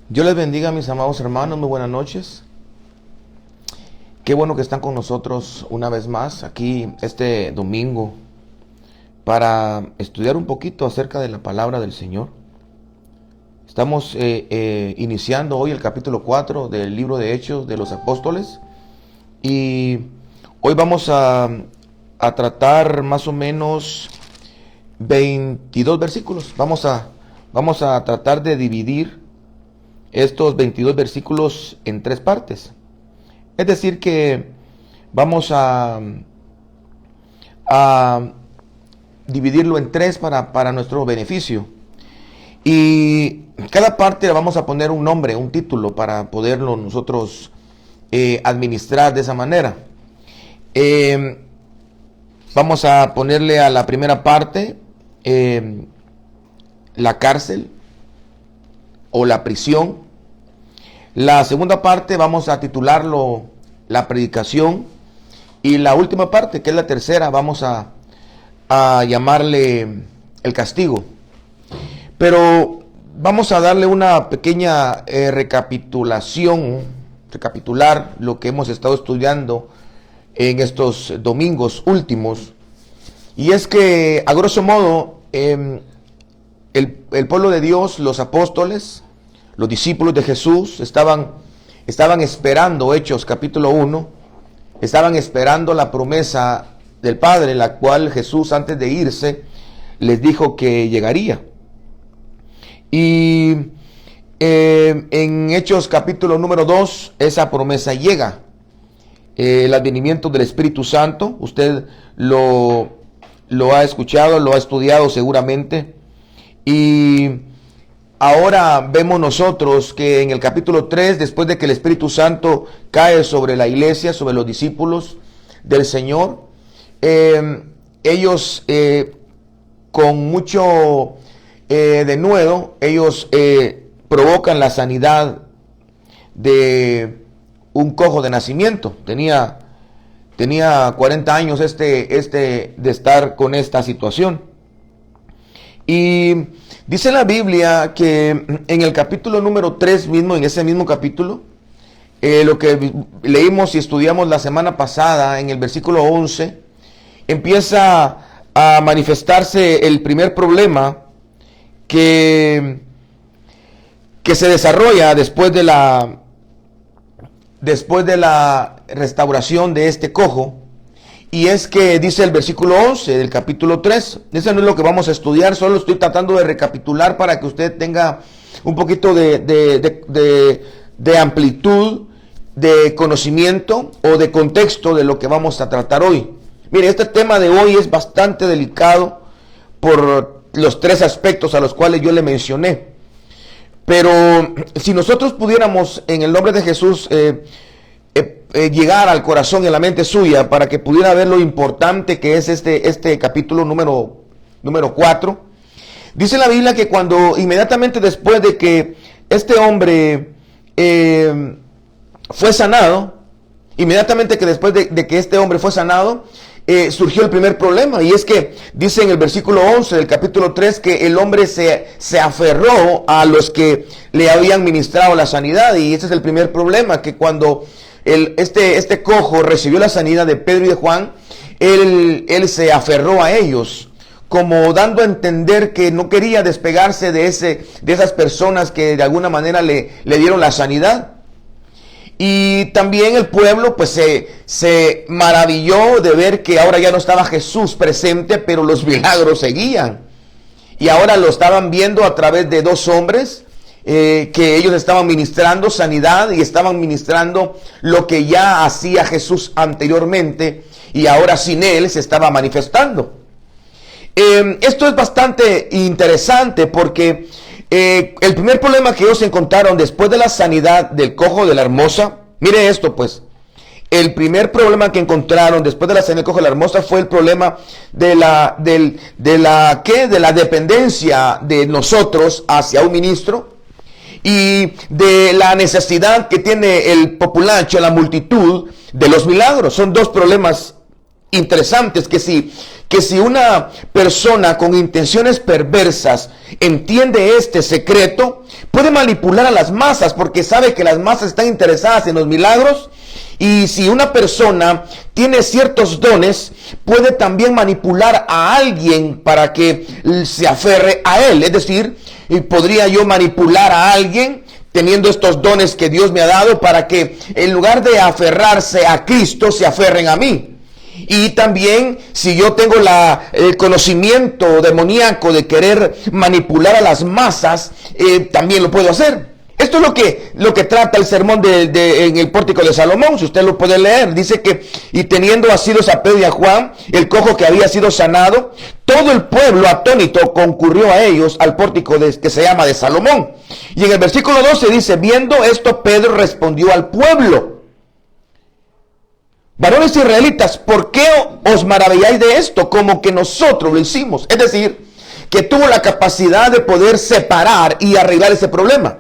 Dios les bendiga, mis amados hermanos, muy buenas noches. Qué bueno que están con nosotros una vez más aquí este domingo para estudiar un poquito acerca de la palabra del Señor. Estamos iniciando hoy el capítulo 4 del libro de Hechos de los Apóstoles y hoy vamos a tratar más o menos 22 versículos. Vamos a tratar de dividir estos 22 versículos en tres partes. Es decir que vamos a dividirlo en tres para nuestro beneficio. Y cada parte le vamos a poner un nombre, un título para poderlo nosotros administrar de esa manera. Vamos a ponerle a la primera parte la cárcel o la prisión. La segunda parte vamos a titularlo la predicación. Y la última parte, que es la tercera, vamos a llamarle el castigo. Pero vamos a darle una pequeña recapitular lo que hemos estado estudiando en estos domingos últimos. Y es que, a grosso modo, el pueblo de Dios, los apóstoles, los discípulos de Jesús estaban esperando, Hechos capítulo 1, estaban esperando la promesa del Padre, la cual Jesús antes de irse les dijo que llegaría. Y en Hechos capítulo número 2, esa promesa llega. El advenimiento del Espíritu Santo, usted lo ha escuchado, lo ha estudiado seguramente. Y ahora vemos nosotros que en el capítulo 3, después de que el Espíritu Santo cae sobre la iglesia, sobre los discípulos del Señor, ellos con mucho denuedo, ellos provocan la sanidad de un cojo de nacimiento. Tenía 40 años de estar con esta situación. Y dice la Biblia que en el capítulo número 3 mismo, en ese mismo capítulo, lo que leímos y estudiamos la semana pasada, en el versículo 11, empieza a manifestarse el primer problema que se desarrolla después de la restauración de este cojo. Y es que dice el versículo 11 del capítulo 3, eso no es lo que vamos a estudiar, solo estoy tratando de recapitular para que usted tenga un poquito de amplitud, de conocimiento o de contexto de lo que vamos a tratar hoy. Mire, este tema de hoy es bastante delicado por los tres aspectos a los cuales yo le mencioné. Pero si nosotros pudiéramos, en el nombre de Jesús, llegar al corazón y a la mente suya para que pudiera ver lo importante que es este capítulo número 4. Dice la Biblia que cuando inmediatamente después de que este hombre fue sanado, inmediatamente que después de que este hombre fue sanado, surgió el primer problema, y es que dice en el versículo 11 del capítulo 3 que el hombre se aferró a los que le habían ministrado la sanidad. Y ese es el primer problema, que cuando este cojo recibió la sanidad de Pedro y de Juan, él se aferró a ellos, como dando a entender que no quería despegarse de esas personas que de alguna manera le dieron la sanidad. Y también el pueblo pues se maravilló de ver que ahora ya no estaba Jesús presente, pero los milagros seguían. Y ahora lo estaban viendo a través de dos hombres, que ellos estaban ministrando sanidad y estaban ministrando lo que ya hacía Jesús anteriormente, y ahora sin él se estaba manifestando. Esto es bastante interesante porque el primer problema que ellos encontraron después de la sanidad del cojo de la hermosa, mire esto pues, el primer problema que encontraron después de la sanidad del cojo de la hermosa fue el problema de la dependencia de nosotros hacia un ministro, y de la necesidad que tiene el populacho, la multitud, de los milagros. Son dos problemas interesantes que si una persona con intenciones perversas entiende este secreto, puede manipular a las masas porque sabe que las masas están interesadas en los milagros. Y si una persona tiene ciertos dones, puede también manipular a alguien para que se aferre a él. Es decir, podría yo manipular a alguien teniendo estos dones que Dios me ha dado para que en lugar de aferrarse a Cristo, se aferren a mí. Y también si yo tengo el conocimiento demoníaco de querer manipular a las masas, también lo puedo hacer. Esto es lo que trata el sermón en el pórtico de Salomón. Si usted lo puede leer, dice que y teniendo asidos a Pedro y a Juan, el cojo que había sido sanado, todo el pueblo atónito concurrió a ellos al pórtico que se llama de Salomón. Y en el versículo 12 dice, viendo esto Pedro respondió al pueblo: varones israelitas, ¿por qué os maravilláis de esto? Como que nosotros lo hicimos. Es decir, que tuvo la capacidad de poder separar y arreglar ese problema.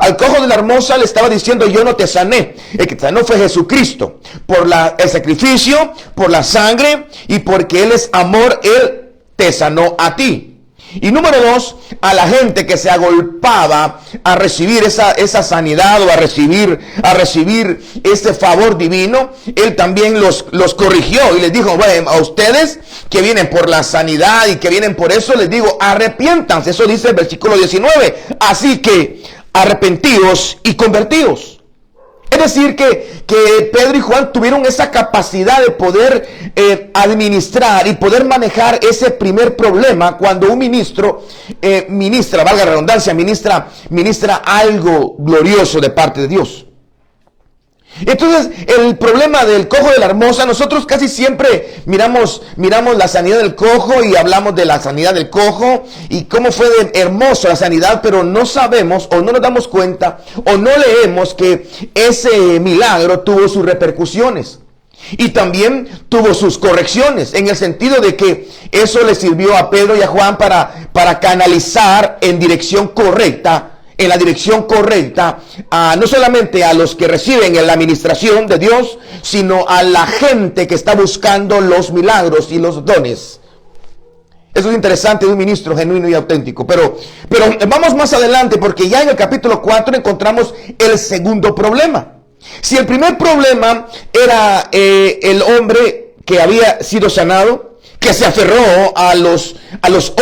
Al cojo de la hermosa le estaba diciendo, yo no te sané. El que te sanó fue Jesucristo. Por el sacrificio, por la sangre y porque Él es amor, Él te sanó a ti. Y número 2, a la gente que se agolpaba a recibir esa sanidad o a recibir este favor divino, Él también los corrigió y les dijo, bueno, a ustedes que vienen por la sanidad y que vienen por eso, les digo, arrepiéntanse. Eso dice el versículo 19. Así que arrepentíos y convertíos. Es decir, que Pedro y Juan tuvieron esa capacidad de poder administrar y poder manejar ese primer problema cuando un ministro ministra, valga la redundancia, ministra algo glorioso de parte de Dios. Entonces, el problema del cojo de la hermosa, nosotros casi siempre miramos la sanidad del cojo y hablamos de la sanidad del cojo y cómo fue hermosa la sanidad, pero no sabemos o no nos damos cuenta o no leemos que ese milagro tuvo sus repercusiones y también tuvo sus correcciones, en el sentido de que eso le sirvió a Pedro y a Juan para canalizar en dirección correcta, en la dirección correcta, no solamente a los que reciben en la administración de Dios, sino a la gente que está buscando los milagros y los dones. Eso es interesante de un ministro genuino y auténtico. Pero vamos más adelante, porque ya en el capítulo 4 encontramos el segundo problema. Si el primer problema era el hombre que había sido sanado, que se aferró a los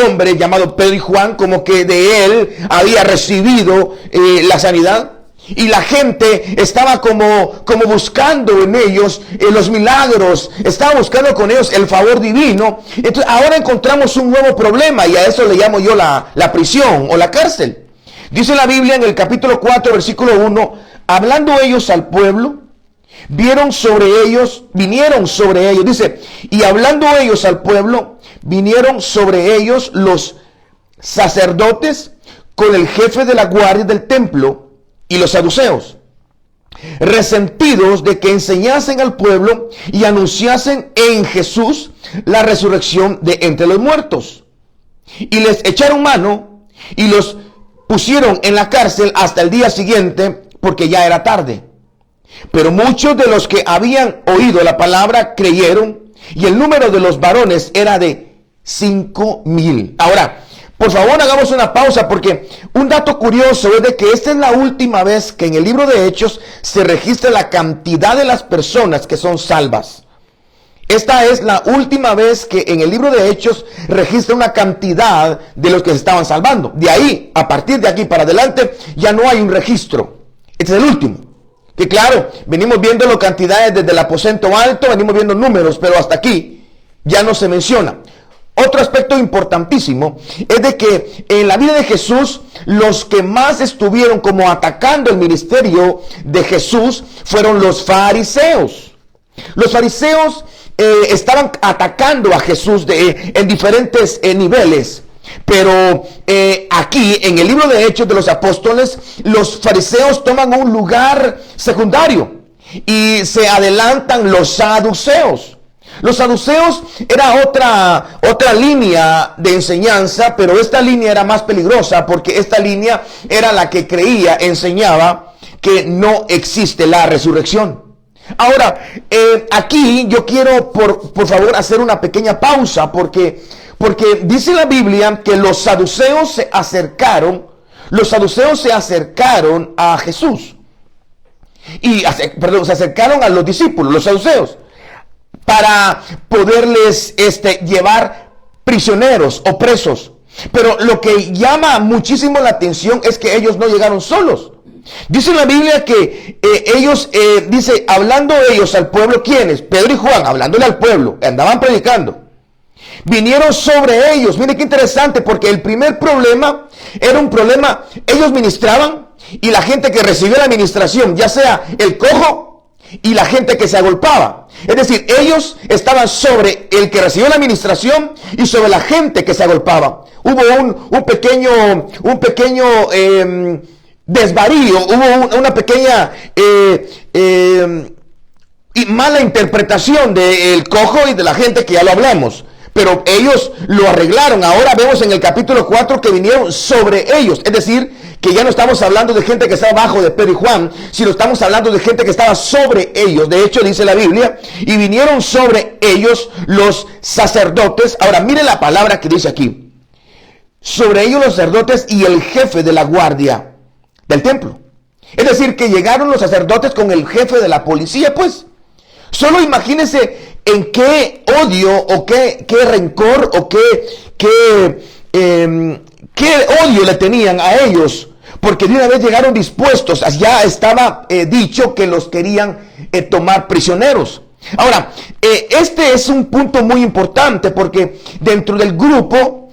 hombres llamados Pedro y Juan, como que de él había recibido la sanidad, y la gente estaba como buscando en ellos los milagros, estaba buscando con ellos el favor divino. Entonces ahora encontramos un nuevo problema, y a eso le llamo yo la prisión o la cárcel. Dice la Biblia en el capítulo 4 versículo 1, hablando ellos al pueblo, vinieron sobre ellos, dice, y hablando ellos al pueblo, vinieron sobre ellos los sacerdotes con el jefe de la guardia del templo y los saduceos, resentidos de que enseñasen al pueblo y anunciasen en Jesús la resurrección de entre los muertos. Y les echaron mano y los pusieron en la cárcel hasta el día siguiente, porque ya era tarde. Pero muchos de los que habían oído la palabra creyeron, y el número de los varones era de 5,000. Ahora, por favor, hagamos una pausa, porque un dato curioso es de que esta es la última vez que en el libro de Hechos se registra la cantidad de las personas que son salvas. Esta es la última vez que en el libro de Hechos registra una cantidad de los que se estaban salvando. De ahí, a partir de aquí para adelante, ya no hay un registro. Este es el último. Que claro, venimos viendo las cantidades desde el aposento alto, venimos viendo números, pero hasta aquí ya no se menciona. Otro aspecto importantísimo es de que en la vida de Jesús, los que más estuvieron como atacando el ministerio de Jesús fueron los fariseos. Los fariseos estaban atacando a Jesús en diferentes niveles. Pero aquí en el libro de Hechos de los Apóstoles, los fariseos toman un lugar secundario y se adelantan los saduceos. Los saduceos era otra línea de enseñanza, pero esta línea era más peligrosa porque esta línea era la que enseñaba que no existe la resurrección. Ahora, aquí yo quiero, por favor, hacer una pequeña pausa, porque dice la Biblia que los saduceos se acercaron a Jesús. Se acercaron a los discípulos, los saduceos, para poderles llevar prisioneros o presos. Pero lo que llama muchísimo la atención es que ellos no llegaron solos. Dice la Biblia que hablando ellos al pueblo, ¿quiénes? Pedro y Juan, hablándole al pueblo, andaban predicando. Vinieron sobre ellos. Miren qué interesante, porque el primer problema era un problema, ellos ministraban y la gente que recibió la administración, ya sea el cojo y la gente que se agolpaba. Es decir, ellos estaban sobre el que recibió la administración y sobre la gente que se agolpaba. Hubo un pequeño desvarío, hubo una pequeña y mala interpretación del cojo y de la gente, que ya lo hablamos. Pero ellos lo arreglaron. Ahora vemos en el capítulo 4 que vinieron sobre ellos. Es decir, que ya no estamos hablando de gente que estaba abajo de Pedro y Juan, sino estamos hablando de gente que estaba sobre ellos. De hecho, dice la Biblia, y vinieron sobre ellos los sacerdotes. Ahora, mire la palabra que dice aquí. Sobre ellos los sacerdotes y el jefe de la guardia del templo. Es decir, que llegaron los sacerdotes con el jefe de la policía, pues. Solo imagínense en qué odio o qué rencor o qué odio le tenían a ellos, porque de una vez llegaron dispuestos. Ya estaba dicho que los querían tomar prisioneros. Ahora, este es un punto muy importante, porque dentro del grupo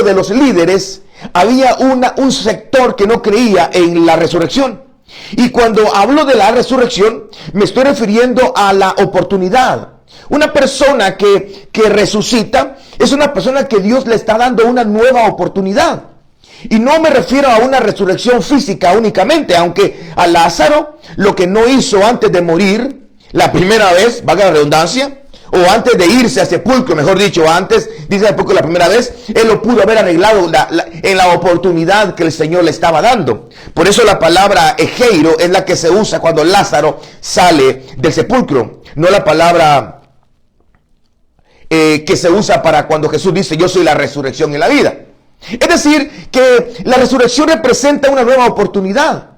de los líderes había un sector que no creía en la resurrección. Y cuando hablo de la resurrección, me estoy refiriendo a la oportunidad. Una persona que resucita es una persona que Dios le está dando una nueva oportunidad. Y no me refiero a una resurrección física únicamente, aunque a Lázaro, lo que no hizo antes de morir, la primera vez, valga la redundancia, o antes de irse al sepulcro, mejor dicho, antes, dice el sepulcro la primera vez, él lo pudo haber arreglado en la oportunidad que el Señor le estaba dando. Por eso la palabra egeiro es la que se usa cuando Lázaro sale del sepulcro, no la palabra que se usa para cuando Jesús dice, yo soy la resurrección y la vida. Es decir, que la resurrección representa una nueva oportunidad,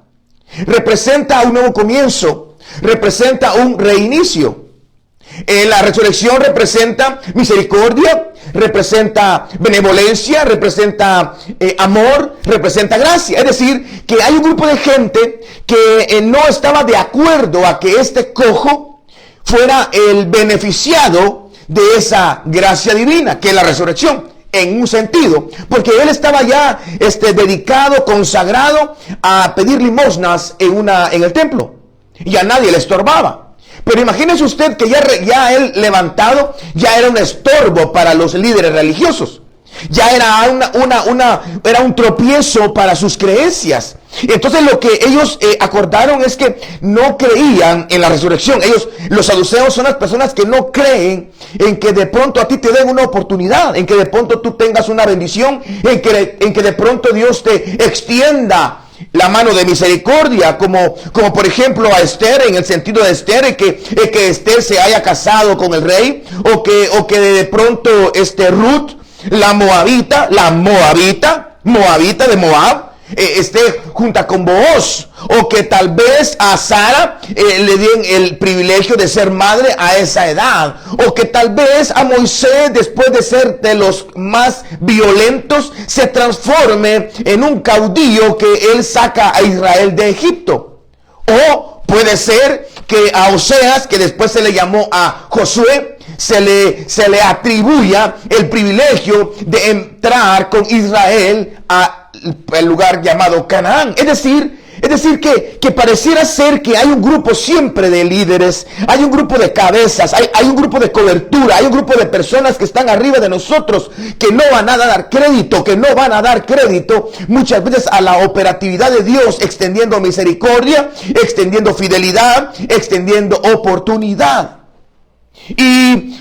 representa un nuevo comienzo, representa un reinicio. La resurrección representa misericordia, representa benevolencia, representa amor, representa gracia. Es decir, que hay un grupo de gente que no estaba de acuerdo a que este cojo fuera el beneficiado de esa gracia divina, que es la resurrección, en un sentido, porque él estaba ya dedicado, consagrado a pedir limosnas en el templo, y a nadie le estorbaba. Pero imagínese usted que ya él levantado, ya era un estorbo para los líderes religiosos. Ya era un tropiezo para sus creencias. Entonces lo que ellos acordaron es que no creían en la resurrección. Los saduceos, son las personas que no creen en que de pronto a ti te den una oportunidad, en que de pronto tú tengas una bendición, en que de pronto Dios te extienda la mano de misericordia, como por ejemplo a Esther, en el sentido de Esther, que Esther se haya casado con el rey, o que de pronto Ruth, la moabita de Moab, esté junta con Booz, o que tal vez a Sara le den el privilegio de ser madre a esa edad, o que tal vez a Moisés, después de ser de los más violentos, se transforme en un caudillo que él saca a Israel de Egipto. O puede ser que a Oseas, que después se le llamó a Josué, se le atribuya el privilegio de entrar con Israel al lugar llamado Canaán. Es decir que pareciera ser que hay un grupo siempre de líderes, hay un grupo de cabezas, hay un grupo de cobertura, hay un grupo de personas que están arriba de nosotros, que no van a dar crédito muchas veces a la operatividad de Dios, extendiendo misericordia, extendiendo fidelidad, extendiendo oportunidad. Y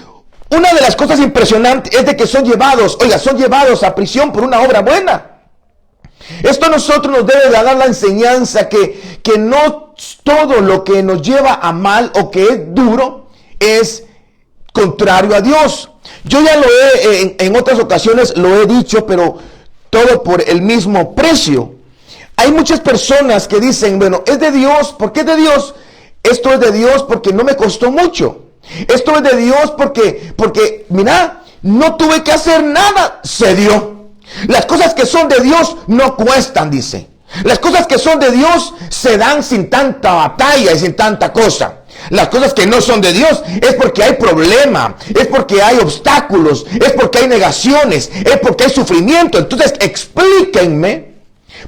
una de las cosas impresionantes es de que son llevados a prisión por una obra buena. Esto a nosotros nos debe dar la enseñanza que que no todo lo que nos lleva a mal o que es duro es contrario a Dios. Yo ya lo he, en otras ocasiones lo he dicho, pero todo por el mismo precio. Hay muchas personas que dicen, bueno, es de Dios. ¿Por qué es de Dios? Esto es de Dios porque no me costó mucho. Esto es de Dios porque mira, no tuve que hacer nada, se dio. Las cosas que son de Dios no cuestan, dice. Las cosas que son de Dios se dan sin tanta batalla y sin tanta cosa. Las cosas que no son de Dios es porque hay problema, es porque hay obstáculos, es porque hay negaciones, es porque hay sufrimiento. Entonces explíquenme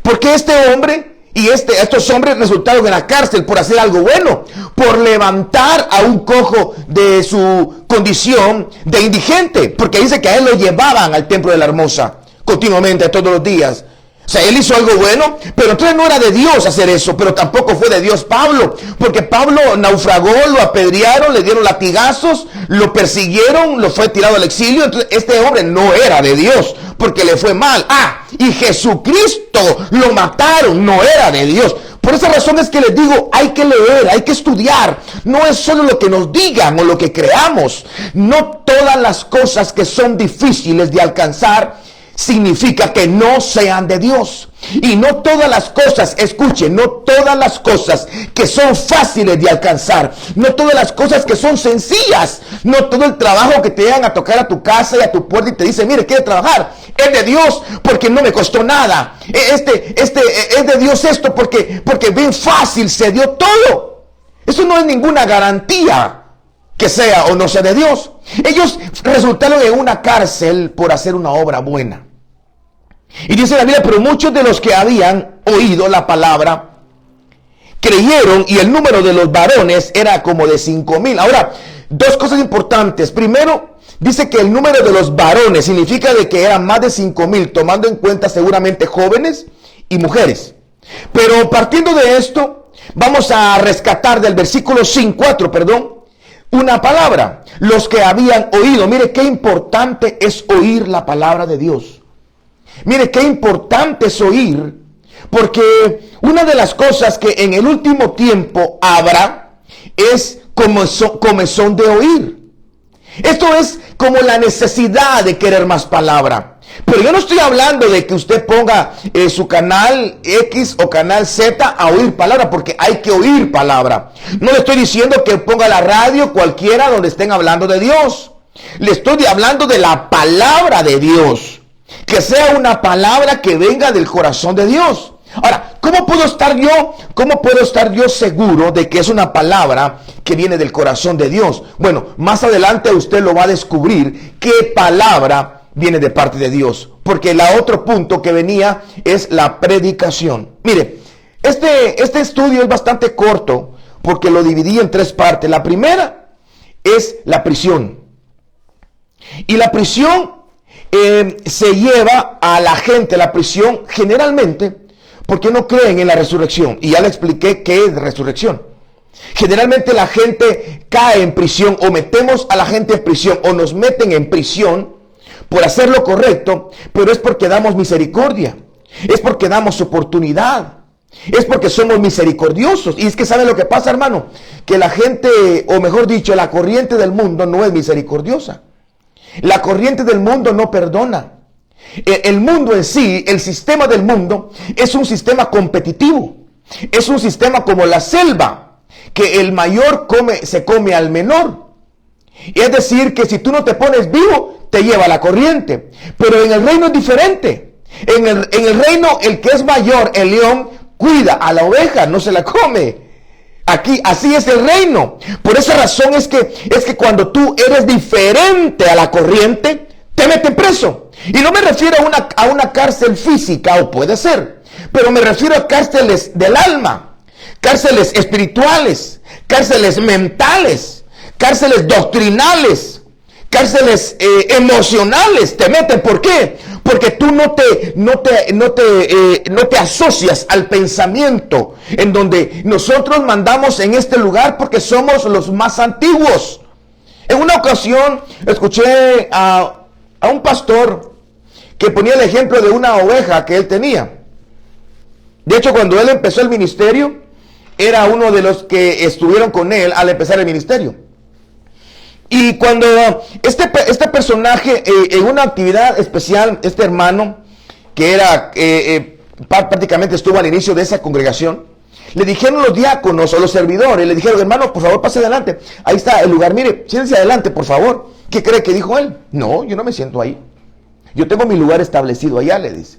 por qué este hombre y estos hombres resultaron en la cárcel por hacer algo bueno, por levantar a un cojo de su condición de indigente, porque dice que a él lo llevaban al templo de la Hermosa continuamente todos los días. O sea, él hizo algo bueno, pero entonces no era de Dios hacer eso, pero tampoco fue de Dios Pablo, porque Pablo naufragó, lo apedrearon, le dieron latigazos, lo persiguieron, lo fue tirado al exilio. Entonces este hombre no era de Dios, porque le fue mal. Y Jesucristo lo mataron, no era de Dios. Por esa razón es que les digo, hay que leer, hay que estudiar. No es solo lo que nos digan o lo que creamos. No todas las cosas que son difíciles de alcanzar significa que no sean de Dios. Y no todas las cosas, escuchen, no todas las cosas que son fáciles de alcanzar, no todas las cosas que son sencillas, no todo el trabajo que te llegan a tocar a tu casa y a tu puerta y te dicen, mire, quiere trabajar, es de Dios porque no me costó nada. Es de Dios esto porque bien fácil se dio todo. Eso no es ninguna garantía que sea o no sea de Dios. Ellos resultaron en una cárcel por hacer una obra buena. Y dice la Biblia, pero muchos de los que habían oído la palabra creyeron, y el número de los varones era como de 5,000. Ahora, dos cosas importantes. Primero, dice que el número de los varones significa de que eran más de 5,000, tomando en cuenta seguramente jóvenes y mujeres. Pero partiendo de esto, vamos a rescatar del versículo 4, una palabra. Los que habían oído. Mire qué importante es oír la palabra de Dios. Mire qué importante es oír, porque una de las cosas que en el último tiempo habrá es comezón de oír. Esto es como la necesidad de querer más palabra. Pero yo no estoy hablando de que usted ponga su canal X o canal Z a oír palabra, porque hay que oír palabra. No le estoy diciendo que ponga la radio cualquiera donde estén hablando de Dios. Le estoy hablando de la palabra de Dios. Que sea una palabra que venga del corazón de Dios. Ahora, ¿cómo puedo estar yo seguro de que es una palabra que viene del corazón de Dios? Bueno, más adelante usted lo va a descubrir qué palabra viene de parte de Dios. Porque el otro punto que venía es la predicación. Mire, este estudio es bastante corto porque lo dividí en 3 partes. La primera es la prisión. Y la prisión se lleva a la gente a la prisión generalmente porque no creen en la resurrección. Y ya le expliqué qué es resurrección. Generalmente la gente cae en prisión, o metemos a la gente en prisión, o nos meten en prisión por hacer lo correcto, pero es porque damos misericordia, es porque damos oportunidad, es porque somos misericordiosos. Y es que ¿sabe lo que pasa, hermano? Que la gente, o mejor dicho, la corriente del mundo no es misericordiosa. La corriente del mundo no perdona. El mundo en sí, el sistema del mundo, es un sistema competitivo. Es un sistema como la selva, que el mayor se come al menor. Es decir, que si tú no te pones vivo, te lleva la corriente. Pero en el reino es diferente. En el reino, el que es mayor, el león, cuida a la oveja, no se la come. Aquí, así es el reino. Por esa razón es que cuando tú eres diferente a la corriente, te meten preso. Y no me refiero a una cárcel física, o puede ser, pero me refiero a cárceles del alma, cárceles espirituales, cárceles mentales, cárceles doctrinales, cárceles emocionales. Te meten, ¿por qué? Porque tú no te asocias al pensamiento en donde nosotros mandamos en este lugar porque somos los más antiguos. En una ocasión escuché a un pastor que ponía el ejemplo de una oveja que él tenía. De hecho, cuando él empezó el ministerio, era uno de los que estuvieron con él al empezar el ministerio. Y cuando este personaje, en una actividad especial, este hermano, que era prácticamente estuvo al inicio de esa congregación, le dijeron los diáconos o los servidores, le dijeron, hermano, por favor, pase adelante. Ahí está el lugar, mire, siéntese adelante, por favor. ¿Qué cree que dijo él? No, yo no me siento ahí. Yo tengo mi lugar establecido allá, le dice.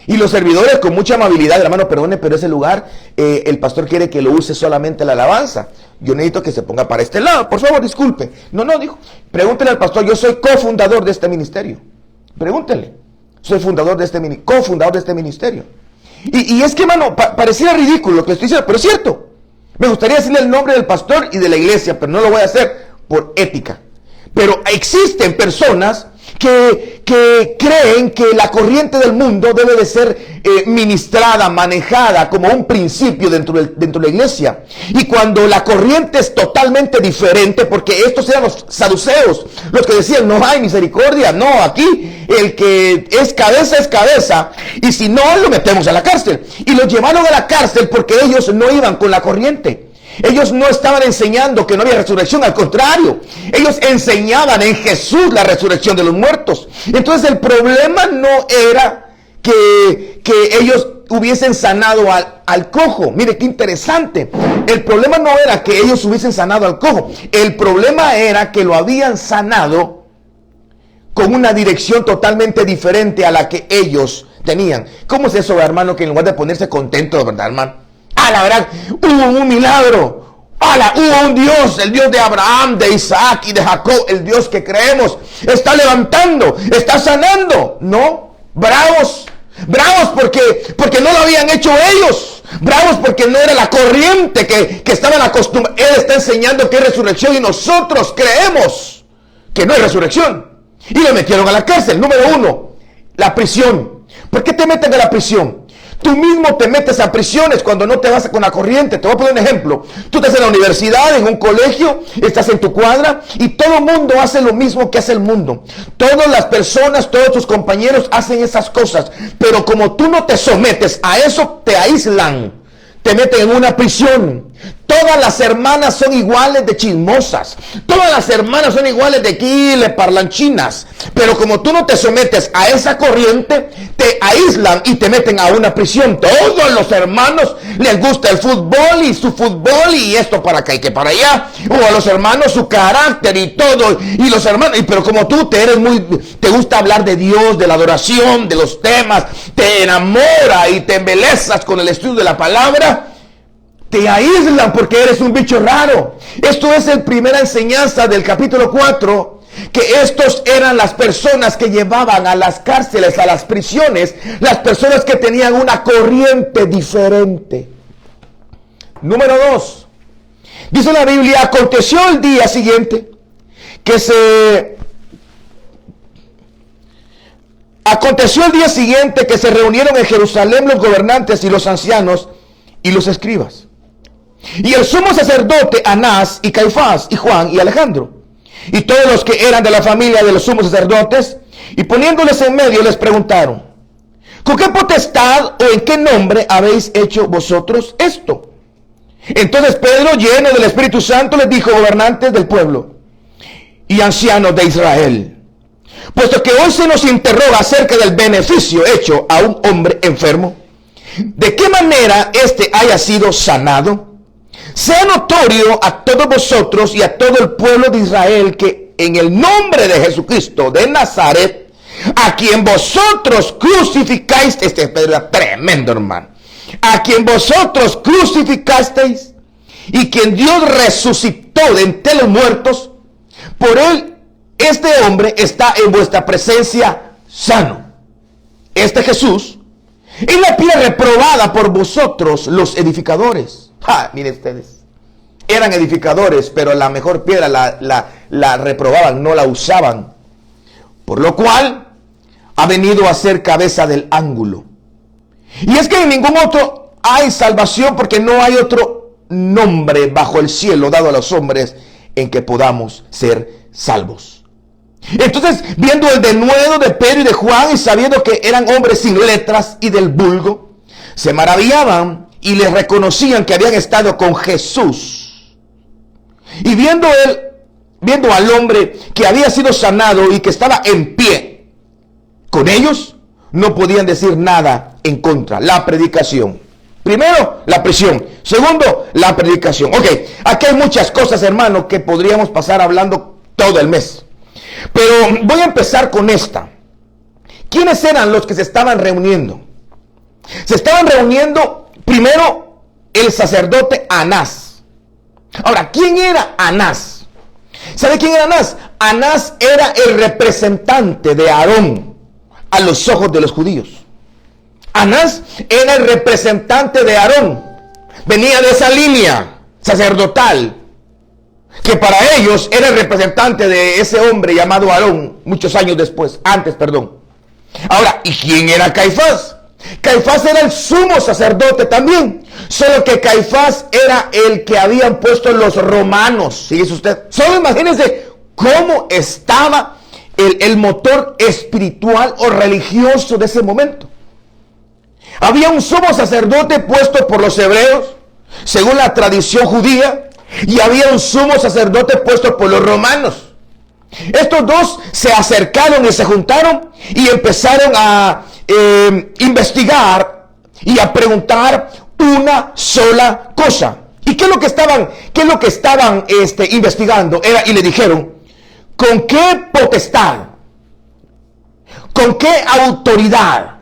Y los servidores con mucha amabilidad, hermano, perdone, pero ese lugar, el pastor quiere que lo use solamente la alabanza. Yo necesito que se ponga para este lado, por favor, disculpe. No, dijo, pregúntele al pastor, yo soy cofundador de este ministerio. Pregúntele, soy cofundador de este ministerio. Y es que, hermano, pareciera ridículo lo que estoy diciendo, pero es cierto. Me gustaría decirle el nombre del pastor y de la iglesia, pero no lo voy a hacer por ética. Pero existen personas que creen que la corriente del mundo debe de ser ministrada, manejada como un principio dentro de la iglesia. Y cuando la corriente es totalmente diferente, porque estos eran los saduceos, los que decían no hay misericordia, no, aquí el que es cabeza, y si no, lo metemos a la cárcel. Y los llevaron a la cárcel porque ellos no iban con la corriente. Ellos no estaban enseñando que no había resurrección, al contrario, ellos enseñaban en Jesús la resurrección de los muertos. Entonces el problema no era que ellos hubiesen sanado al cojo. Mire qué interesante. El problema no era que ellos hubiesen sanado al cojo. El problema era que lo habían sanado con una dirección totalmente diferente a la que ellos tenían. ¿Cómo es eso, hermano? Que en lugar de ponerse contentos, ¿verdad, hermano? La verdad, hubo un milagro. Hubo un Dios, el Dios de Abraham, de Isaac y de Jacob, el Dios que creemos, está levantando, está sanando. No, bravos porque no lo habían hecho ellos. Bravos porque no era la corriente que estaban acostumbrados. Él está enseñando que es resurrección y nosotros creemos que no es resurrección. Y le metieron a la cárcel. Número 1, la prisión. ¿Por qué te meten a la prisión? Tú mismo te metes a prisiones cuando no te vas con la corriente. Te voy a poner un ejemplo. Tú estás en la universidad, en un colegio, estás en tu cuadra y todo el mundo hace lo mismo que hace el mundo. Todas las personas, todos tus compañeros hacen esas cosas. Pero como tú no te sometes a eso, te aíslan. Te meten en una prisión. Todas las hermanas son iguales de chismosas. Todas las hermanas son iguales de quile parlanchinas. Pero como tú no te sometes a esa corriente, te aíslan y te meten a una prisión. Todos los hermanos les gusta el fútbol y su fútbol y esto para acá y que para allá. O a los hermanos su carácter y todo. Y los hermanos, pero como tú te gusta hablar de Dios, de la adoración, de los temas, te enamora y te embelezas con el estudio de la palabra. Te aíslan porque eres un bicho raro. Esto es la primera enseñanza del capítulo 4, que estos eran las personas que llevaban a las cárceles, a las prisiones, las personas que tenían una corriente diferente. Número 2, dice la Biblia, aconteció el día siguiente que se reunieron en Jerusalén los gobernantes y los ancianos y los escribas. Y el sumo sacerdote Anás y Caifás y Juan y Alejandro y todos los que eran de la familia de los sumos sacerdotes, y poniéndoles en medio les preguntaron: ¿con qué potestad o en qué nombre habéis hecho vosotros esto? Entonces Pedro, lleno del Espíritu Santo, les dijo: gobernantes del pueblo y ancianos de Israel, puesto que hoy se nos interroga acerca del beneficio hecho a un hombre enfermo, ¿de qué manera éste haya sido sanado? Sea notorio a todos vosotros y a todo el pueblo de Israel que en el nombre de Jesucristo de Nazaret, a quien vosotros crucificáis, este es tremendo, hermano, a quien vosotros crucificasteis y quien Dios resucitó de entre los muertos, por él este hombre está en vuestra presencia sano. Este Jesús es la piedra reprobada por vosotros los edificadores. Miren ustedes, eran edificadores, pero la mejor piedra la reprobaban, no la usaban. Por lo cual ha venido a ser cabeza del ángulo. Y es que en ningún otro hay salvación, porque no hay otro nombre bajo el cielo dado a los hombres en que podamos ser salvos. Entonces, viendo el denuedo de Pedro y de Juan y sabiendo que eran hombres sin letras y del vulgo, se maravillaban y les reconocían que habían estado con Jesús. Y viendo al hombre que había sido sanado y que estaba en pie con ellos, no podían decir nada en contra. La predicación. Primero, la prisión. Segundo, la predicación. Ok, aquí hay muchas cosas, hermano, que podríamos pasar hablando todo el mes. Pero voy a empezar con esta. ¿Quiénes eran los que se estaban reuniendo? Se estaban reuniendo primero el sacerdote Anás. Ahora, ¿quién era Anás? ¿Sabe quién era Anás? Anás era el representante de Aarón a los ojos de los judíos. Anás era el representante de Aarón. Venía de esa línea sacerdotal, que para ellos era el representante de ese hombre llamado Aarón, muchos años después, antes, perdón. Ahora, ¿y quién era Caifás? Caifás era el sumo sacerdote también, solo que Caifás era el que habían puesto los romanos. ¿Sigue usted? Solo imagínense cómo estaba el motor espiritual o religioso de ese momento. Había un sumo sacerdote puesto por los hebreos, según la tradición judía, y había un sumo sacerdote puesto por los romanos. Estos dos se acercaron y se juntaron y empezaron a investigar y a preguntar una sola cosa. ¿Y qué es lo que estaban investigando? Y le dijeron, ¿con qué potestad? ¿Con qué autoridad?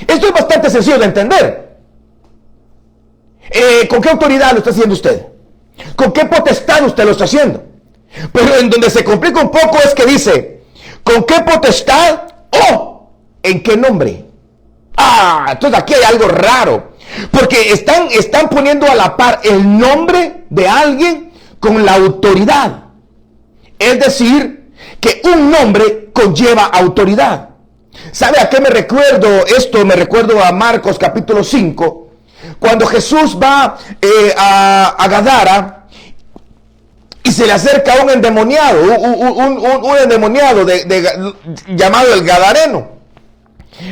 Esto es bastante sencillo de entender. ¿Con qué autoridad lo está haciendo usted? ¿Con qué potestad usted lo está haciendo? Pero en donde se complica un poco es que dice, ¿con qué potestad o en qué nombre? Entonces aquí hay algo raro, porque están poniendo a la par el nombre de alguien con la autoridad. Es decir, que un nombre conlleva autoridad. ¿Sabe a qué me recuerdo esto? Me recuerdo a Marcos capítulo 5, cuando Jesús va a Gadara y se le acerca un endemoniado, un endemoniado llamado el Gadareno.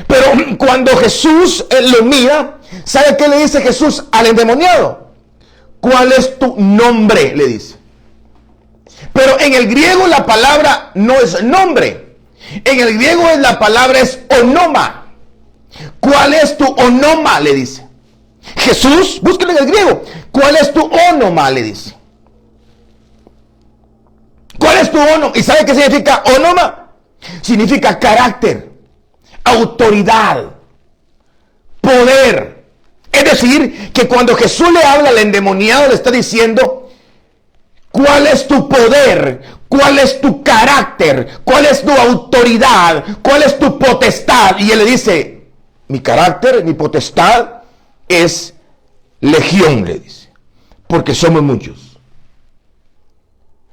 Pero cuando Jesús lo mira, ¿sabe qué le dice Jesús al endemoniado? ¿Cuál es tu nombre? Le dice. Pero en el griego la palabra no es nombre. En el griego la palabra es onoma. ¿Cuál es tu onoma? Le dice. Jesús, búsquelo en el griego. ¿Cuál es tu onoma? Le dice. ¿Cuál es tu onoma? ¿Y sabe qué significa onoma? Significa carácter, autoridad, poder. Es decir, que cuando Jesús le habla al endemoniado, le está diciendo, ¿cuál es tu poder? ¿Cuál es tu carácter? ¿Cuál es tu autoridad? ¿Cuál es tu potestad? Y él le dice, mi carácter, mi potestad es legión, le dice, porque somos muchos.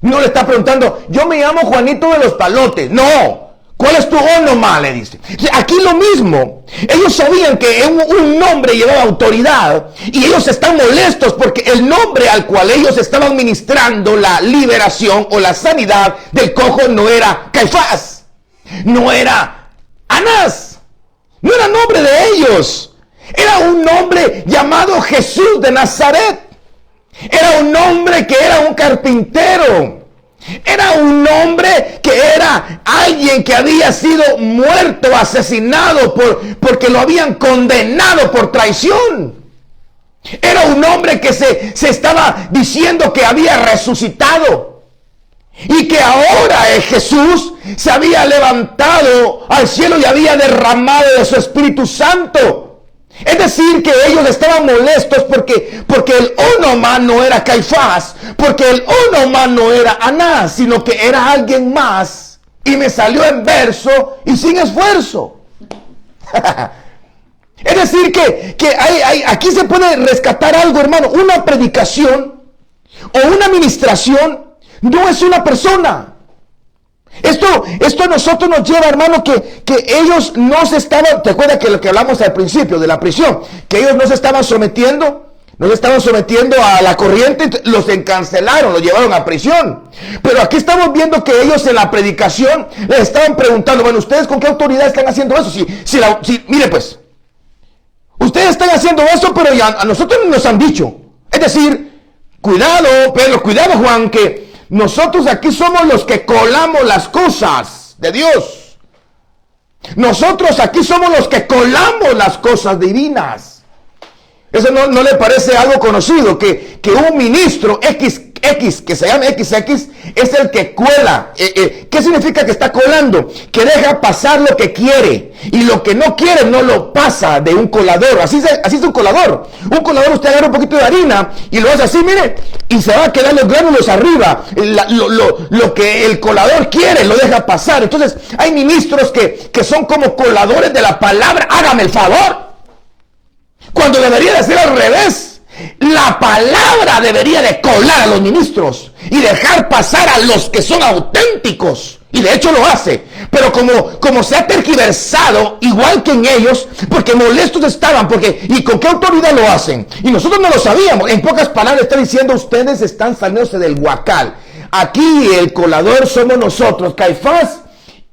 No le está preguntando, yo me llamo Juanito de los Palotes. No, ¿cuál es tu onoma? Le dice. Aquí lo mismo. Ellos sabían que un nombre llevaba autoridad y ellos están molestos porque el nombre al cual ellos estaban ministrando la liberación o la sanidad del cojo no era Caifás, no era Anás, no era nombre de ellos. Era un nombre llamado Jesús de Nazaret. Era un hombre que era un carpintero. Era un hombre que era alguien que había sido muerto, asesinado porque lo habían condenado por traición. Era un hombre que se estaba diciendo que había resucitado y que ahora Jesús se había levantado al cielo y había derramado de su Espíritu Santo. Es decir, que ellos estaban molestos porque el onoma no era Caifás, porque el onoma no era Anás, sino que era alguien más. Y me salió en verso y sin esfuerzo. Es decir, que aquí se puede rescatar algo, hermano. Una predicación o una administración no es una persona. Esto a nosotros nos lleva, hermano, que ellos no se estaban, ¿te acuerdas que lo que hablamos al principio de la prisión? Que ellos no se estaban sometiendo a la corriente, los encarcelaron, los llevaron a prisión. Pero aquí estamos viendo que ellos en la predicación les estaban preguntando, bueno, ¿ustedes con qué autoridad están haciendo eso? Mire pues, ustedes están haciendo eso, pero ya a nosotros nos han dicho. Es decir, cuidado, Pedro, cuidado, Juan, que nosotros aquí somos los que colamos las cosas de Dios. Nosotros aquí somos los que colamos las cosas divinas. ¿Eso no le parece algo conocido? Que un ministro X, que se llama XX, es el que cuela. ¿Qué significa que está colando? Que deja pasar lo que quiere. Y lo que no quiere no lo pasa de un colador. Así es un colador. Un colador, usted agarra un poquito de harina y lo hace así, mire, y se va a quedar los gránulos arriba. Lo que el colador quiere lo deja pasar. Entonces, hay ministros que son como coladores de la palabra. Hágame el favor. Cuando debería de ser al revés. La palabra debería de colar a los ministros y dejar pasar a los que son auténticos. Y de hecho lo hace. Pero como se ha tergiversado, igual que en ellos, porque molestos estaban, ¿y con qué autoridad lo hacen? Y nosotros no lo sabíamos. En pocas palabras está diciendo, ustedes están saliéndose del huacal. Aquí el colador somos nosotros, Caifás.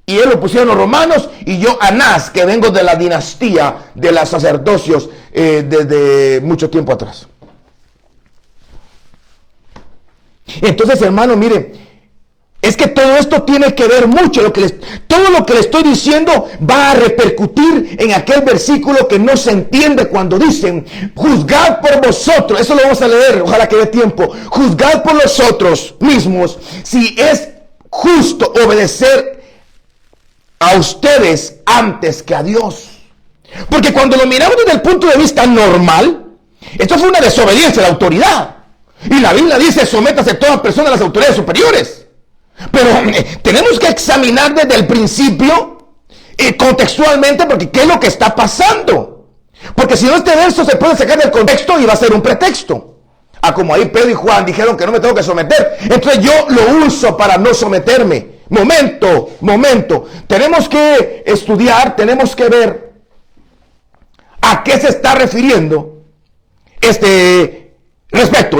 Y él lo pusieron los romanos, y yo Anás, que vengo de la dinastía de los sacerdocios desde mucho tiempo atrás. Entonces, hermano, mire, es que todo esto tiene que ver mucho. Todo lo que le estoy diciendo va a repercutir en aquel versículo que no se entiende cuando dicen, juzgad por vosotros. Eso lo vamos a leer, ojalá que dé tiempo. Juzgad por vosotros mismos si es justo obedecer a ustedes antes que a Dios. Porque cuando lo miramos desde el punto de vista normal, esto fue una desobediencia a la autoridad. Y la Biblia dice, sométase toda persona a las autoridades superiores. Pero tenemos que examinar desde el principio, contextualmente, porque ¿qué es lo que está pasando? Porque si no, este verso se puede sacar del contexto y va a ser un pretexto. Como ahí Pedro y Juan dijeron que no me tengo que someter, entonces yo lo uso para no someterme. Momento. Tenemos que estudiar, tenemos que ver a qué se está refiriendo este respecto.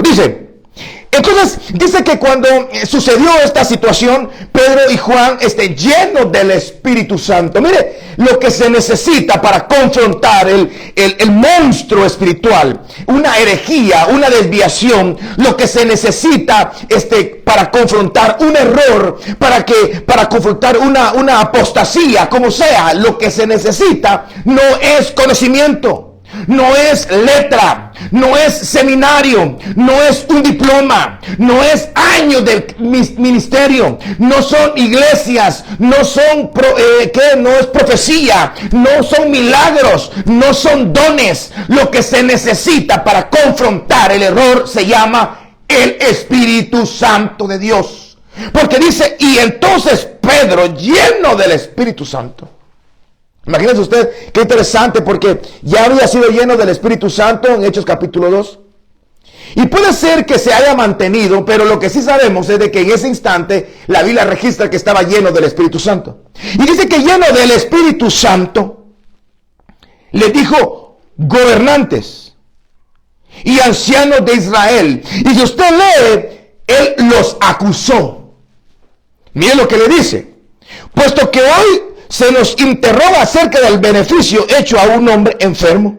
Entonces, dice que cuando sucedió esta situación, Pedro y Juan, llenos del Espíritu Santo. Mire, lo que se necesita para confrontar el monstruo espiritual, una herejía, una desviación, lo que se necesita para confrontar un error, para confrontar una apostasía, como sea, lo que se necesita no es conocimiento. No es letra, no es seminario, no es un diploma, no es años de ministerio, no son iglesias, no son, no es profecía, no son milagros, no son dones. Lo que se necesita para confrontar el error se llama el Espíritu Santo de Dios. Porque dice, y entonces Pedro, lleno del Espíritu Santo. Imagínense usted, qué interesante, porque ya había sido lleno del Espíritu Santo en Hechos capítulo 2. Y puede ser que se haya mantenido, pero lo que sí sabemos es de que en ese instante la Biblia registra que estaba lleno del Espíritu Santo. Y dice que lleno del Espíritu Santo, le dijo gobernantes y ancianos de Israel. Y si usted lee, él los acusó. Mire lo que le dice. Puesto que hoy se nos interroga acerca del beneficio hecho a un hombre enfermo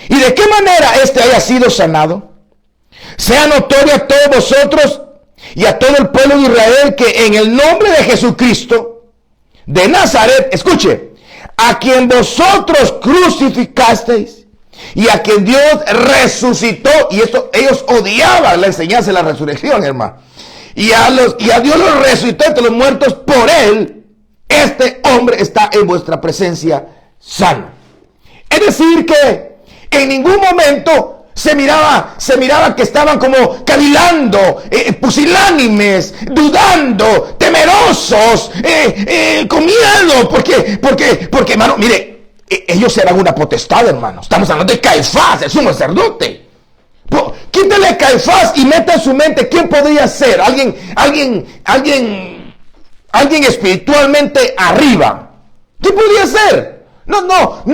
y de qué manera haya sido sanado. Sea notorio a todos vosotros y a todo el pueblo de Israel que en el nombre de Jesucristo de Nazaret, escuche, a quien vosotros crucificasteis y a quien Dios resucitó. Y esto, ellos odiaban la enseñanza de la resurrección, hermano. Y a Dios los resucitó entre los muertos por él. Este hombre está en vuestra presencia sano. Es decir que en ningún momento se miraba que estaban como cavilando, pusilánimes, dudando, temerosos, con miedo, porque hermano, mire, ellos eran una potestad, hermano. Estamos hablando de Caifás, el sumo sacerdote. Quítale Caifás y meta en su mente quién podría ser, alguien espiritualmente arriba. ¿Qué podría ser? No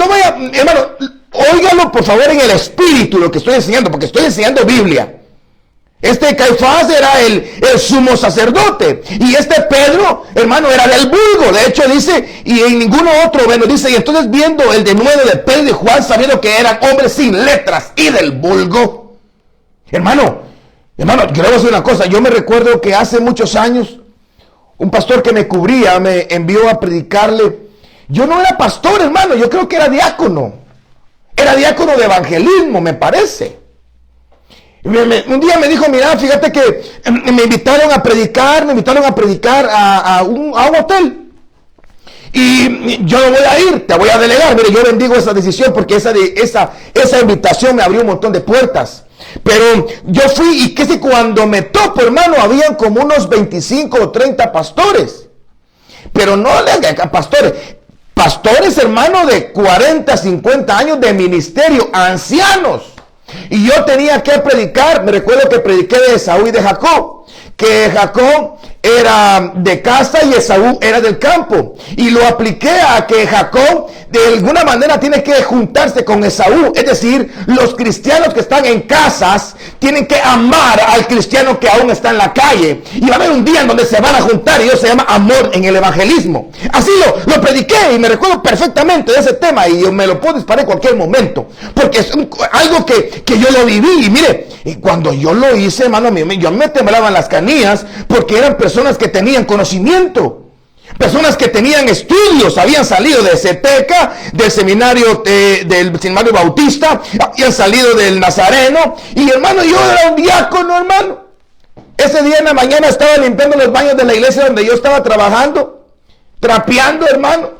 vaya, hermano, óigalo por favor en el espíritu lo que estoy enseñando, porque estoy enseñando Biblia. Este Caifás era el sumo sacerdote. Y este Pedro, hermano, era del vulgo. De hecho dice, y en ninguno otro, bueno, dice, y entonces viendo el denuedo de Pedro y Juan, sabiendo que eran hombres sin letras y del vulgo. Hermano, yo le voy a decir una cosa. Yo me recuerdo que hace muchos años, un pastor que me cubría me envió a predicarle. Yo no era pastor, hermano, yo creo que era diácono. Era diácono de evangelismo, me parece. Un día me dijo, mira, fíjate que me invitaron a predicar a un hotel. Y yo no voy a ir, te voy a delegar. Mire, yo bendigo esa decisión porque esa invitación me abrió un montón de puertas. Pero yo fui y que si cuando me topo, hermano, habían como unos 25 o 30 pastores. Pero no pastores, hermano, de 40, 50 años de ministerio, ancianos. Y yo tenía que predicar, me recuerdo que prediqué de Esaú y de Jacob, que Jacob era de casa y Esaú era del campo. Y lo apliqué a que Jacob de alguna manera tiene que juntarse con Esaú. Es decir, los cristianos que están en casas tienen que amar al cristiano que aún está en la calle. Y va a haber un día en donde se van a juntar y eso se llama amor en el evangelismo. Así lo prediqué y me recuerdo perfectamente de ese tema y me lo puedo disparar en cualquier momento. Porque es algo que yo lo viví. Y mire, y cuando yo lo hice, hermano, yo me temblaban las canillas porque eran personas que tenían conocimiento. Personas que tenían estudios, habían salido de Ceteca, del seminario bautista, habían salido del Nazareno. Y hermano, yo era un diácono, hermano. Ese día en la mañana estaba limpiando los baños de la iglesia donde yo estaba trabajando, trapeando, hermano.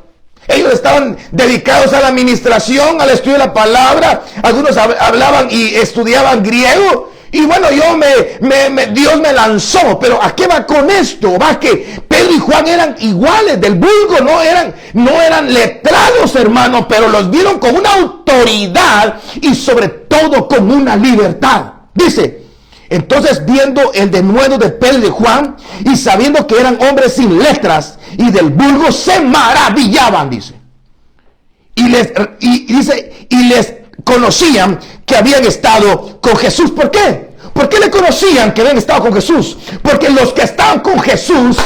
Ellos estaban dedicados a la administración, al estudio de la palabra. Algunos hablaban y estudiaban griego. Y bueno, Dios me lanzó. Pero ¿a qué va con esto? Va que Pedro y Juan eran iguales, del vulgo, no eran letrados, hermano, pero los vieron con una autoridad y sobre todo con una libertad. Dice, entonces viendo el denuedo de Pedro y Juan y sabiendo que eran hombres sin letras y del vulgo, se maravillaban, dice. Y les conocían que habían estado con Jesús. ¿Por qué? ¿Por qué le conocían que habían estado con Jesús? Porque los que estaban con Jesús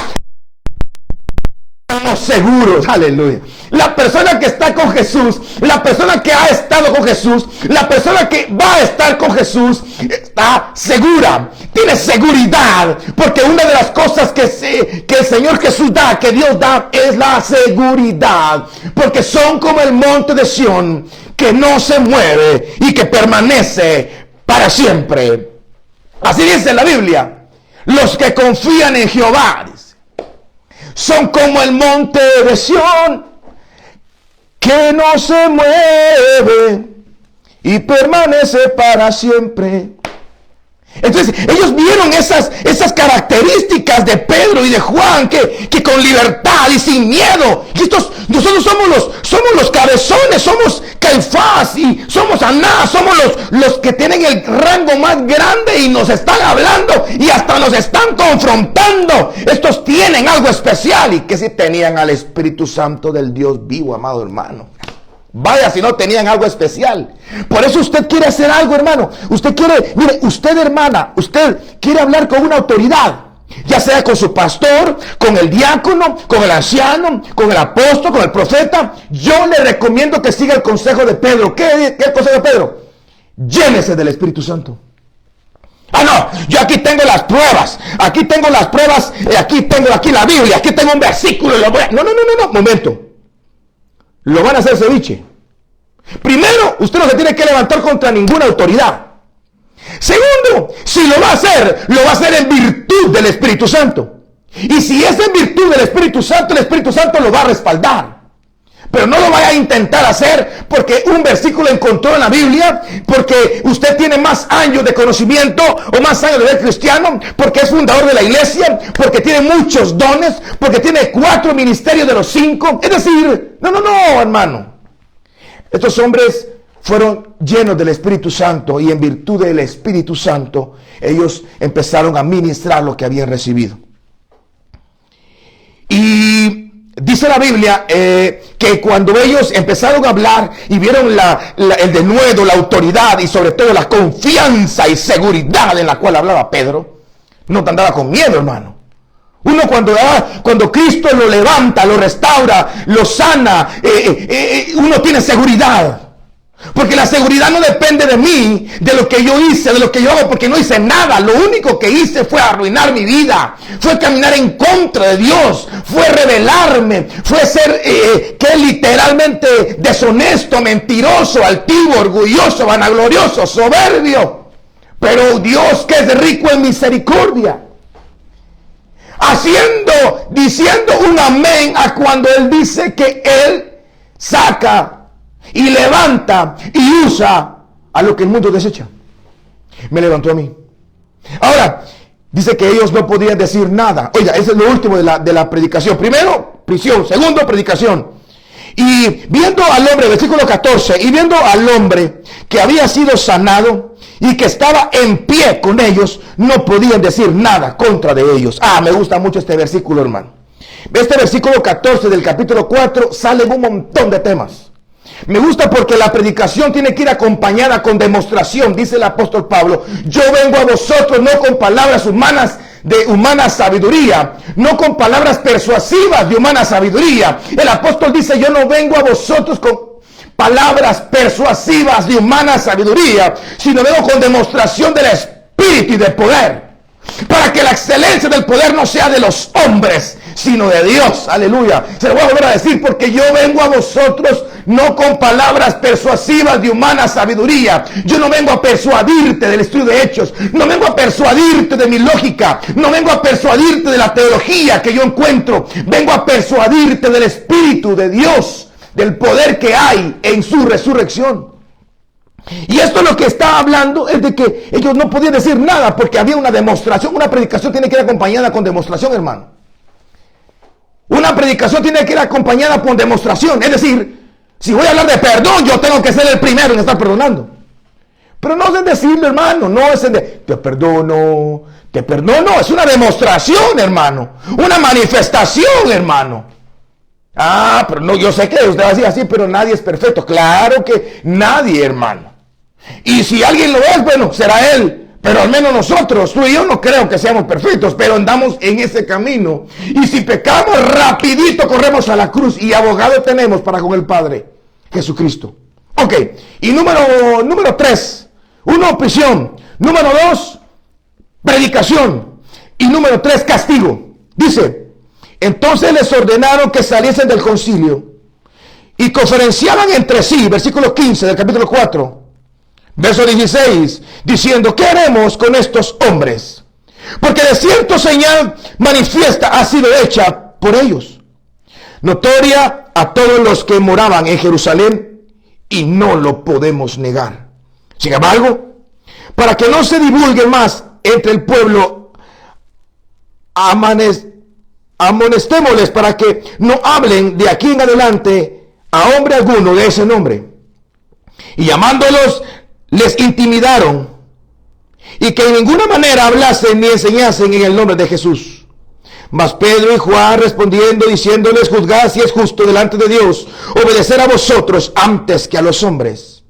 estamos seguros, aleluya. La persona que está con Jesús, la persona que ha estado con Jesús, la persona que va a estar con Jesús, está segura, tiene seguridad, porque una de las cosas que el Señor Jesús da, que Dios da, es la seguridad, porque son como el monte de Sión, que no se mueve y que permanece para siempre. Así dice la Biblia, los que confían en Jehová, son como el monte de Sión, que no se mueve y permanece para siempre. Entonces ellos vieron esas características de Pedro y de Juan, que con libertad y sin miedo. Y nosotros somos los cabezones, somos Caifás y somos Anás, somos los que tienen el rango más grande y nos están hablando y hasta nos están confrontando. Estos tienen algo especial. Y que si tenían al Espíritu Santo del Dios vivo, amado hermano. Vaya si no tenían algo especial. Por eso usted quiere hacer algo, hermano. Usted, hermana, usted quiere hablar con una autoridad. Ya sea con su pastor, con el diácono, con el anciano, con el apóstol, con el profeta. Yo le recomiendo que siga el consejo de Pedro. ¿Qué es el consejo de Pedro? Llénese del Espíritu Santo. No, yo aquí tengo las pruebas. Aquí tengo las pruebas. Aquí tengo la Biblia. Aquí tengo un versículo. No, momento. Lo van a hacer ceviche. Primero, usted no se tiene que levantar contra ninguna autoridad. Segundo, si lo va a hacer en virtud del Espíritu Santo. Y si es en virtud del Espíritu Santo, el Espíritu Santo lo va a respaldar. Pero no lo vaya a intentar hacer porque un versículo encontró en la Biblia, porque usted tiene más años de conocimiento o más años de ser cristiano, porque es fundador de la iglesia, porque tiene muchos dones, porque tiene 4 ministerios de los 5. Es decir, no, hermano. Estos hombres fueron llenos del Espíritu Santo y en virtud del Espíritu Santo ellos empezaron a ministrar lo que habían recibido. Y dice dice la Biblia que cuando ellos empezaron a hablar y vieron el denuedo, la autoridad y sobre todo la confianza y seguridad en la cual hablaba Pedro, no te andaba con miedo, hermano. Uno cuando Cristo lo levanta, lo restaura, lo sana, uno tiene seguridad. Porque la seguridad no depende de mí, de lo que yo hice, de lo que yo hago, porque no hice nada. Lo único que hice fue arruinar mi vida, fue caminar en contra de Dios, fue rebelarme, fue ser que literalmente deshonesto, mentiroso, altivo, orgulloso, vanaglorioso, soberbio. Pero Dios, que es rico en misericordia, diciendo un amén a cuando Él dice que Él saca y levanta y usa a lo que el mundo desecha. Me levantó a mí. Ahora, dice que ellos no podían decir nada. Oiga, ese es lo último de la predicación. Primero, prisión. Segundo, predicación. Y viendo al hombre, versículo 14, y viendo al hombre que había sido sanado y que estaba en pie con ellos, no podían decir nada contra de ellos. Me gusta mucho este versículo, hermano. Este versículo 14 del capítulo 4 sale en un montón de temas. Me gusta porque la predicación tiene que ir acompañada con demostración. Dice el apóstol Pablo: yo vengo a vosotros no con palabras humanas de humana sabiduría, no con palabras persuasivas de humana sabiduría. El apóstol dice: yo no vengo a vosotros con palabras persuasivas de humana sabiduría, sino vengo con demostración del Espíritu y de poder, para que la excelencia del poder no sea de los hombres, sino de Dios. Aleluya. Se lo voy a volver a decir: porque yo vengo a vosotros no con palabras persuasivas de humana sabiduría. Yo no vengo a persuadirte del estudio de hechos, no vengo a persuadirte de mi lógica, no vengo a persuadirte de la teología que yo encuentro. Vengo a persuadirte del Espíritu de Dios, del poder que hay en su resurrección. Y esto lo que está hablando es de que ellos no podían decir nada porque había una demostración. Una predicación tiene que ir acompañada con demostración, hermano. Una predicación tiene que ir acompañada con demostración. Es decir, si voy a hablar de perdón, yo tengo que ser el primero en estar perdonando. Pero no es en decirlo, hermano. No es en te perdono, es una demostración, hermano. Una manifestación, hermano. Pero no, yo sé que usted va a decir así, pero nadie es perfecto. Claro que nadie, hermano. Y si alguien lo es, bueno, será él. Pero al menos nosotros, tú y yo, no creo que seamos perfectos, pero andamos en ese camino. Y si pecamos, rapidito corremos a la cruz y abogado tenemos para con el Padre, Jesucristo. Ok, y número 3, 1, prisión. Número 2, predicación. Y número 3, castigo. Dice: entonces les ordenaron que saliesen del concilio y conferenciaban entre sí, versículo 15 del capítulo 4. Verso 16, diciendo: ¿qué haremos con estos hombres? Porque de cierto señal manifiesta ha sido hecha por ellos, notoria a todos los que moraban en Jerusalén, y no lo podemos negar. Sin embargo, para que no se divulgue más entre el pueblo, amonestémosles para que no hablen de aquí en adelante a hombre alguno de ese nombre. Y llamándolos, les intimidaron, y que en ninguna manera hablasen ni enseñasen en el nombre de Jesús. Mas Pedro y Juan respondiendo, diciéndoles: juzgad si es justo delante de Dios obedecer a vosotros antes que a los hombres,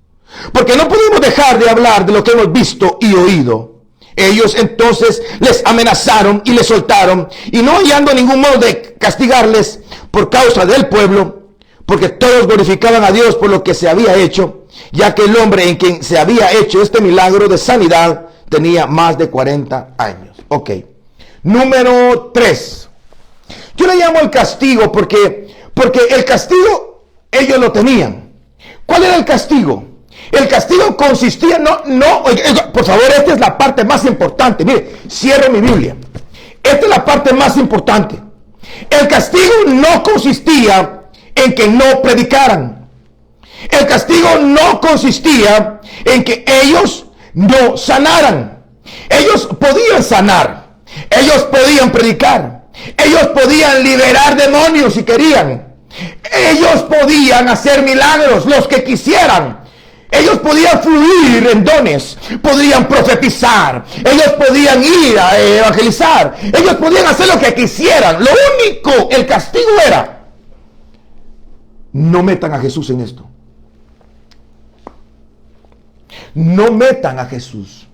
porque no podemos dejar de hablar de lo que hemos visto y oído. Ellos entonces les amenazaron y les soltaron, y no hallando ningún modo de castigarles por causa del pueblo, porque todos glorificaban a Dios por lo que se había hecho, ya que el hombre en quien se había hecho este milagro de sanidad tenía más de 40 años. Ok. Número 3. Yo le llamo el castigo porque el castigo ellos lo tenían. ¿Cuál era el castigo? El castigo consistía, por favor, esta es la parte más importante. Mire, cierro mi Biblia. Esta es la parte más importante. El castigo no consistía en que no predicaran. El castigo no consistía en que ellos no sanaran. Ellos podían sanar. Ellos podían predicar. Ellos podían liberar demonios si querían. Ellos podían hacer milagros, los que quisieran. Ellos podían fluir en dones, podían profetizar, ellos podían ir a evangelizar, ellos podían hacer lo que quisieran. Lo único, el castigo era No metan a Jesús en esto. No metan a Jesús.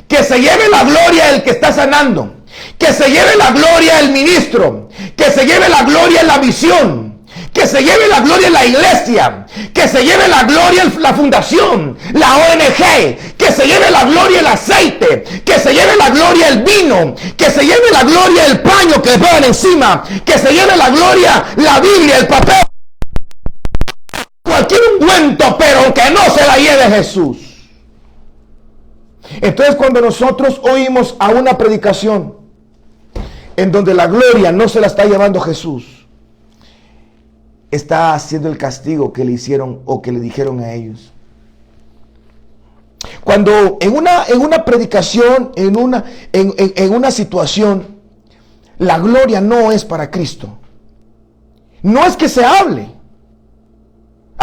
Que se lleve la gloria el que está sanando. Que se lleve la gloria el ministro. Que se lleve la gloria la visión. Que se lleve la gloria la iglesia. Que se lleve la gloria la fundación. La ONG. Que se lleve la gloria el aceite. Que se lleve la gloria el vino. Que se lleve la gloria el paño que le ponen encima. Que se lleve la gloria la Biblia, el papel. Cualquier ungüento, pero que no se la lleve Jesús. Entonces, cuando nosotros oímos a una predicación en donde la gloria no se la está llevando Jesús, está haciendo el castigo que le hicieron o que le dijeron a ellos. Cuando en una predicación, en una situación, la gloria no es para Cristo. No es que se hable.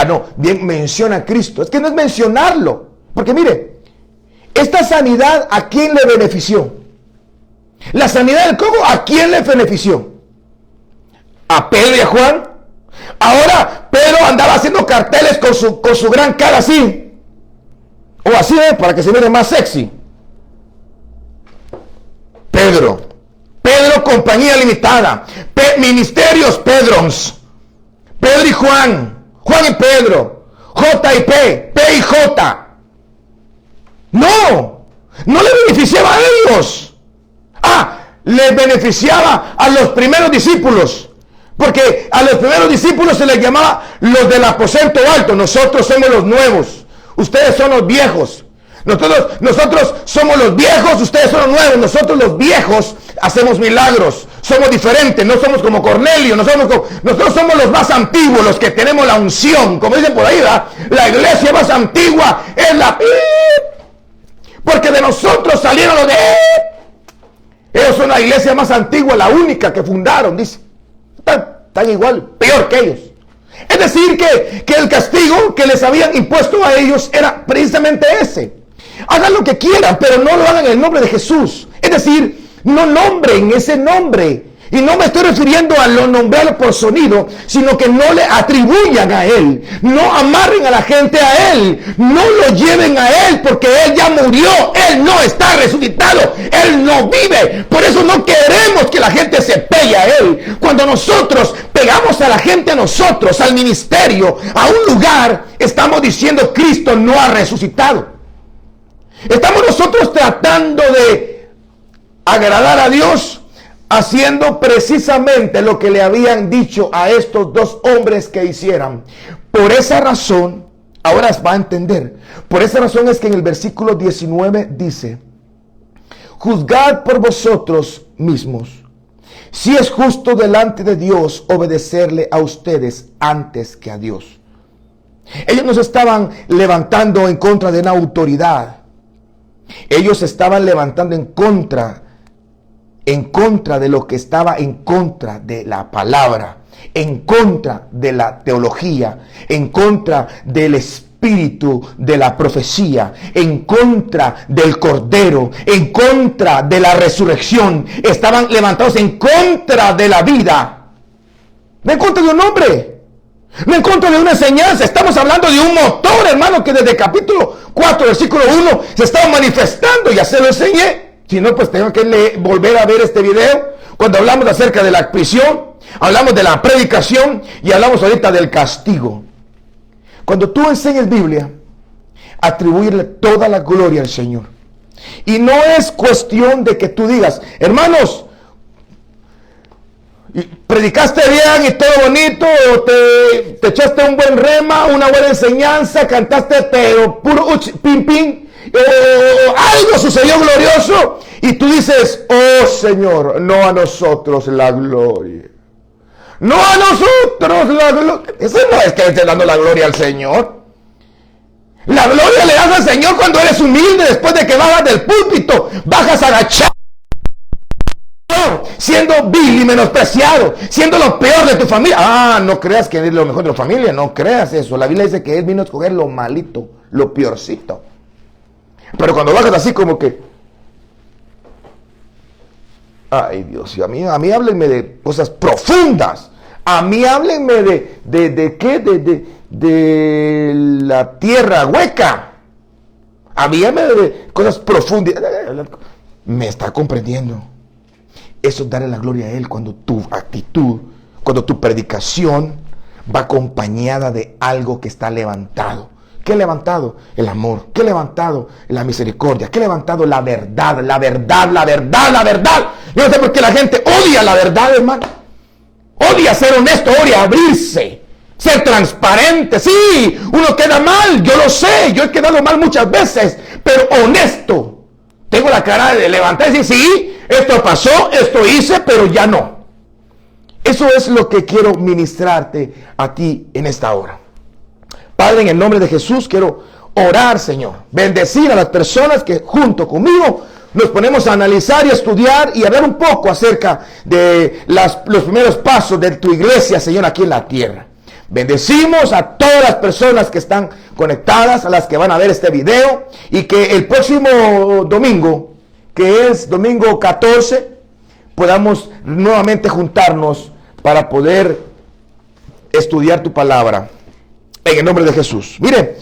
No, bien menciona a Cristo. Es que no es mencionarlo. Porque mire, esta sanidad, ¿a quién le benefició? La sanidad del cojo, ¿a quién le benefició? ¿A Pedro y a Juan? Ahora Pedro andaba haciendo carteles con su gran cara así. O así, para que se vea más sexy. Pedro, compañía limitada. Ministerios Pedros. Pedro y Juan y Pedro. J y P y J. No le beneficiaba a ellos. Le beneficiaba a los primeros discípulos. Porque a los primeros discípulos se les llamaba los del aposento alto. Nosotros somos los nuevos. Ustedes son los viejos. Nosotros somos los viejos, ustedes son los nuevos. Nosotros los viejos hacemos milagros. Somos diferentes, no somos como Cornelio. Nosotros somos los más antiguos, los que tenemos la unción. Como dicen por ahí, ¿verdad? La iglesia más antigua es la... Porque de nosotros salieron los de... Ellos son la iglesia más antigua, la única que fundaron, dice. Están igual, peor que ellos. Es decir, que el castigo que les habían impuesto a ellos era precisamente ese. Hagan lo que quieran, pero no lo hagan en el nombre de Jesús. Es decir, no nombren ese nombre. Y no me estoy refiriendo a lo nombrarlo por sonido, sino que no le atribuyan a Él. No amarren a la gente a Él. No lo lleven a Él, porque Él ya murió. Él no está resucitado. Él no vive. Por eso no queremos que la gente se pegue a Él. Cuando nosotros pegamos a la gente, a nosotros, al ministerio, a un lugar, estamos diciendo Cristo no ha resucitado. Estamos nosotros tratando de agradar a Dios, haciendo precisamente lo que le habían dicho a estos dos hombres que hicieran. Por esa razón, ahora va a entender, por esa razón es que en el versículo 19 dice: juzgad por vosotros mismos si es justo delante de Dios obedecerle a ustedes antes que a Dios. Ellos no se estaban levantando en contra de una autoridad. Ellos se estaban levantando en contra de lo que estaba en contra de la palabra, en contra de la teología, en contra del espíritu de la profecía, en contra del Cordero, en contra de la resurrección. Estaban levantados en contra de la vida, no en contra de un hombre, no en contra de una enseñanza. Estamos hablando de un motor, hermano, que desde capítulo 4, versículo 1 se estaba manifestando. Ya se lo enseñé. Si no, pues tengo que volver a ver este video. Cuando hablamos acerca de la prisión, hablamos de la predicación y hablamos ahorita del castigo. Cuando tú enseñas Biblia, atribuirle toda la gloria al Señor. Y no es cuestión de que tú digas: hermanos, predicaste bien y todo bonito, te echaste un buen rema, una buena enseñanza, cantaste pero puro pim pim, algo sucedió glorioso, y tú dices: oh Señor, no a nosotros la gloria, no a nosotros la gloria. Eso no es que le estés dando la gloria al Señor. La gloria le das al Señor cuando eres humilde, después de que bajas del púlpito, bajas agachado, siendo vil y menospreciado, siendo lo peor de tu familia. No creas que es lo mejor de tu familia, no creas eso. La Biblia dice que Él vino a escoger lo malito, lo peorcito. Pero cuando bajas así como que, ay Dios, a mí háblenme de cosas profundas, A mí háblenme de qué, de la tierra hueca. A mí háblenme de cosas profundas. Me está comprendiendo. Eso es darle la gloria a Él cuando tu actitud, cuando tu predicación va acompañada de algo que está levantado. ¿Qué levantado? El amor. ¿Qué levantado? La misericordia. ¿Qué levantado? La verdad, la verdad, la verdad, la verdad. Yo no sé por qué la gente odia la verdad, hermano. Odia ser honesto, odia abrirse, ser transparente. Sí, uno queda mal, yo lo sé, yo he quedado mal muchas veces, pero honesto. Tengo la cara de levantar y decir, sí, esto pasó, esto hice, pero ya no. Eso es lo que quiero ministrarte a ti en esta hora. Padre, en el nombre de Jesús quiero orar, Señor. Bendecir a las personas que junto conmigo nos ponemos a analizar y estudiar y hablar un poco acerca de los primeros pasos de tu iglesia, Señor, aquí en la tierra. Bendecimos a todas las personas que están conectadas, a las que van a ver este video, y que el próximo domingo, que es domingo 14, podamos nuevamente juntarnos para poder estudiar tu palabra en el nombre de Jesús. Mire,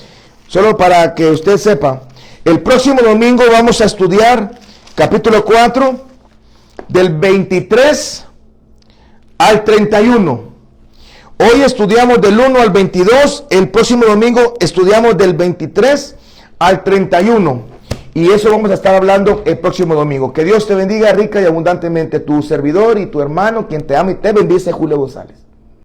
solo para que usted sepa, el próximo domingo vamos a estudiar capítulo 4 del 23 al 31. Hoy estudiamos del 1 al 22, el próximo domingo estudiamos del 23 al 31. Y eso vamos a estar hablando el próximo domingo. Que Dios te bendiga rica y abundantemente, tu servidor y tu hermano, quien te ama y te bendice, Julio González.